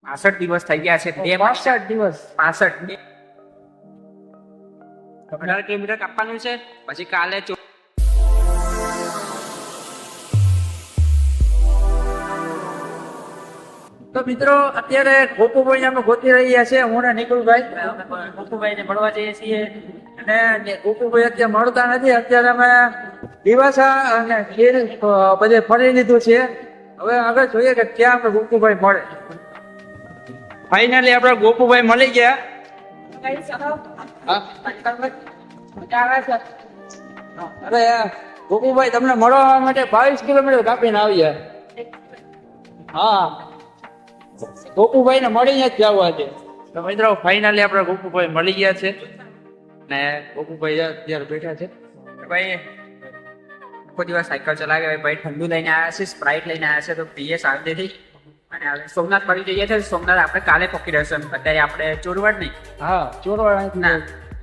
65 દિવસ થઈ ગયા છે. 65 દિવસ 65 18 કિલોમીટર કાપવાનું છે. પછી કાલે તો મિત્રો અત્યારે ગોપુભાઈ અમે ગોતી રહ્યા છે. હું ને નિકુલભાઈ ગોપુભાઈ ને મળવા જઈએ છીએ અને ગોપુભાઈ અત્યારે મળતા નથી. અત્યારે અમે દિવાસા અને ખીર બધે ફરી લીધું છે. હવે આગળ જોઈએ કે ક્યાં આપણે ગોપુભાઈ મળે. ફાઇનલી આપડે ગોપુભાઈ મળી ગયા. અરે ગોપુભાઈ તમને મળવા માટે 22 કિલોમીટર કાપીને આવ્યા. હા, ગોપુભાઈ ને મળીને જ જવા છે. તો મિત્રો ફાઇનલી આપણે ગોપુભાઈ મળી ગયા છે ને ગોપુભાઈ અત્યારે બેઠા છે. ભાઈ આખો દિવસ સાયકલ ચલાવે. ભાઈ ઠંડુ લઈને આવ્યા છે, સ્પ્રાઇટ લઈને આવ્યા છે, તો પીએ શાંતિથી. અને હવે સોમનાથ ફરી જઈએ છીએ. સોમનાથ આપણે કાલે પકડી રહેશું. અત્યારે આપણે ચોરવાડ નહીં, હા ચોરવાડ ના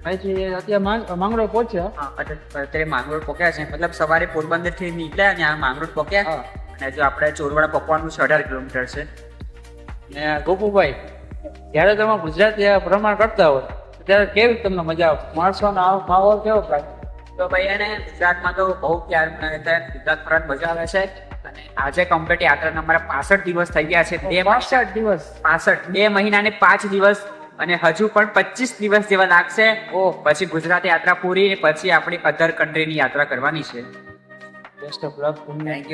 અહીંથી અત્યારે માંગરોળ પહોંચ્યા. હા અત્યારે માંગરોળ પહોંચ્યા છે. મતલબ સવારે પોરબંદર થી નીકળ્યા અને આ માંગરોળ પહોંચ્યા. અને જો આપણે ચોરવાડ પકવાનું છે 18 કિલોમીટર છે. ને ગોપુભાઈ જ્યારે તમે ગુજરાતી પ્રમાણ કરતા હોય ત્યારે કેવી તમને મજા આવે? માણસોનો માહોલ કેવો લાગે? તો ભાઈ એને ગુજરાતમાં તો બહુ પ્યાર મને ગુજરાત ફરત મજા આવે છે. અને આજે કમ્પ્લીટ યાત્રાના અમારા 65 દિવસ થઈ ગયા છે. 65 દિવસ 65 2 મહિના ને 5 દિવસ અને હજુ પણ 25 દિવસ જેવા લાગશે. પછી ગુજરાત યાત્રા પૂરી, પછી આપણી અધર કન્ટ્રીની યાત્રા કરવાની છે. Best of luck. Thank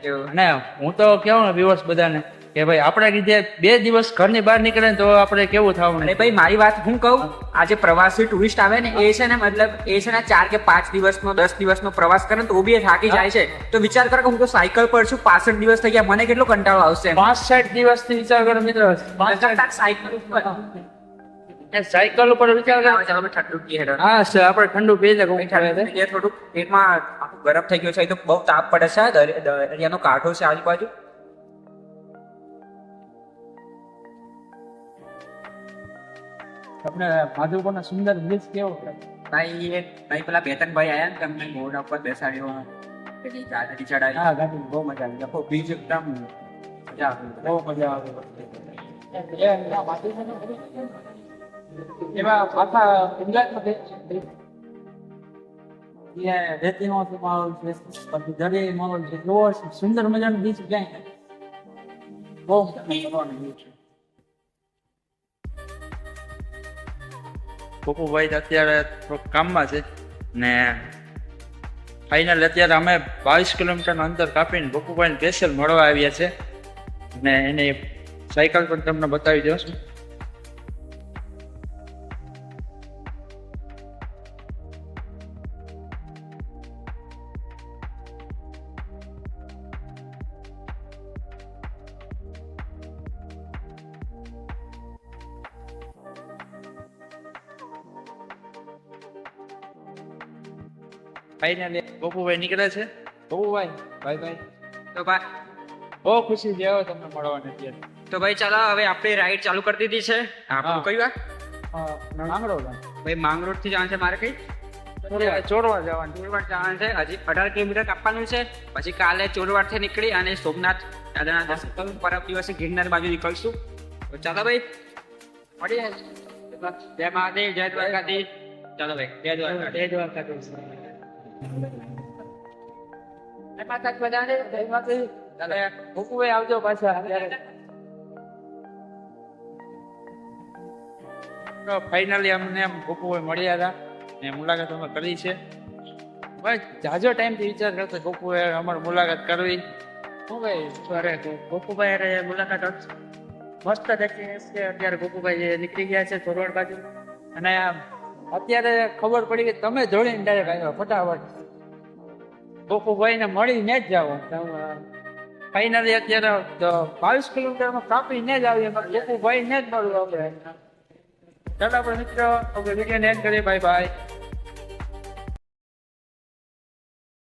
you. અને હું તો કેવું ને વ્યુઅર્સ બધાને કે ભાઈ આપણે લીધે 2 દિવસ ઘરની બહાર નીકળે તો આપણે કેવું થવાનું? અરે ભાઈ મારી વાત હું કહું, આજે પ્રવાસી ટુરિસ્ટ આવે ને એ છે ને મતલબ એ છે ને 4 કે 5 દિવસનો 10 દિવસનો પ્રવાસ કરે તો બી એ થાકી જાય છે. તો વિચાર કર કે હું તો સાયકલ પર છું, 65 દિવસ થઈ ગયા, મને કેટલો કંટાળો આવશે. 65 દિવસથી વિચાર કરો મિત્રો. સાયકલ ઉપર સાયકલ ઉપર વિચાર કરો. ચાલો ઠંડુ પીએ હેડો. હા સર, આપણે ઠંડુ પી લે. થોડુંક પેટમાં આખું ગરમ થઈ ગયું છે. તો બહુ તાપ પડે છે. દરિયાનો કાંઠો છે આજુબાજુ. આપણે માધવપુરના સુંદર બ્રિજ કેવો? ભાઈ પેલા 2-3 ભાઈ આયા ને તમને ઘોડા ઉપર બેસાડ્યો, પેલી ગાડી ચડાવી. હા, ગાડી બહુ મજા આવી. આખો બીજ એકદમ મજા આવી. બહુ મજા આવી. એમાં પાછા ગુજરાતમાં રેતીનો માહોલ છે, પછી દરિયાઈ માહોલ છે. જોવો સુંદર મજાનું બીચ ક્યાંય બહુ મજાનું બીચ છે. ગોપુભાઈ અત્યારે થોડુંક કામમાં છે ને ફાઇનલ અત્યારે અમે 22 કિલોમીટરનું અંતર કાપીને ગોપુભાઈને સ્પેશિયલ મળવા આવ્યા છે. અને એની સાયકલ પણ તમને બતાવી દઉં છું. ફાઇનલી ગોપુભાઈ નીકળે છે. ગોપુભાઈ ભાઈ ભાઈ તો ભાઈ બહુ ખુશી છે તમને મળવાની અત્યારે. તો ભાઈ ચાલો હવે આપણે રાઈડ ચાલુ કરી દીધી છે. આપણું કયું માંગરોળ ભાઈ માંગરોળ થી જવાનું છે. મારે કઈ ચોરવાડ જવાનું. ચોરવાડ જવાનું છે. હજી 18 કિલોમીટર કાપવાનું છે. પછી કાલે ચોરવાડ થી નીકળી અને સોમનાથ દાદાના દર્શન કરું. પરમ દિવસે ગિરનાર બાજુ નીકળશું. તો ચાલો ભાઈ મળીએ. જય મહાદેવ, જય દ્વારકાધીશ. ચાલો ભાઈ, જય દ્વારકાધીશ. જય દ્વારકાધીશ. ગોપુભાઈ આવજો પાછા. ફાઇનલી અમને ગોપુભાઈ મળ્યા હતા ને મુલાકાત અમે કરી છે. ભાઈ જાજો ટાઈમથી વિચાર કરતો ગોપુભાઈ અમારી મુલાકાત કરવી. શું ભાઈ ગોપુભાઈ અરે મુલાકાત મસ્ત દેખી છે. અત્યારે ગોપુભાઈ નીકળી ગયા છે ચોરવાડ બાજુ. અને અત્યારે ખબર પડી કે તમે જોડીને ડાયરેક્ટ આવ્યા ફટાફટ. ગોપુભાઈને મળીને જ જાઓ. ફાઇનલી અત્યારે 22 કિલોમીટરમાં કાપીને જ આવીએ. ગોપુભાઈને જ મળવું આપણે. ચાલો આપણે મિત્રો વિડીયોને એન્ડ કરીએ. Bye bye.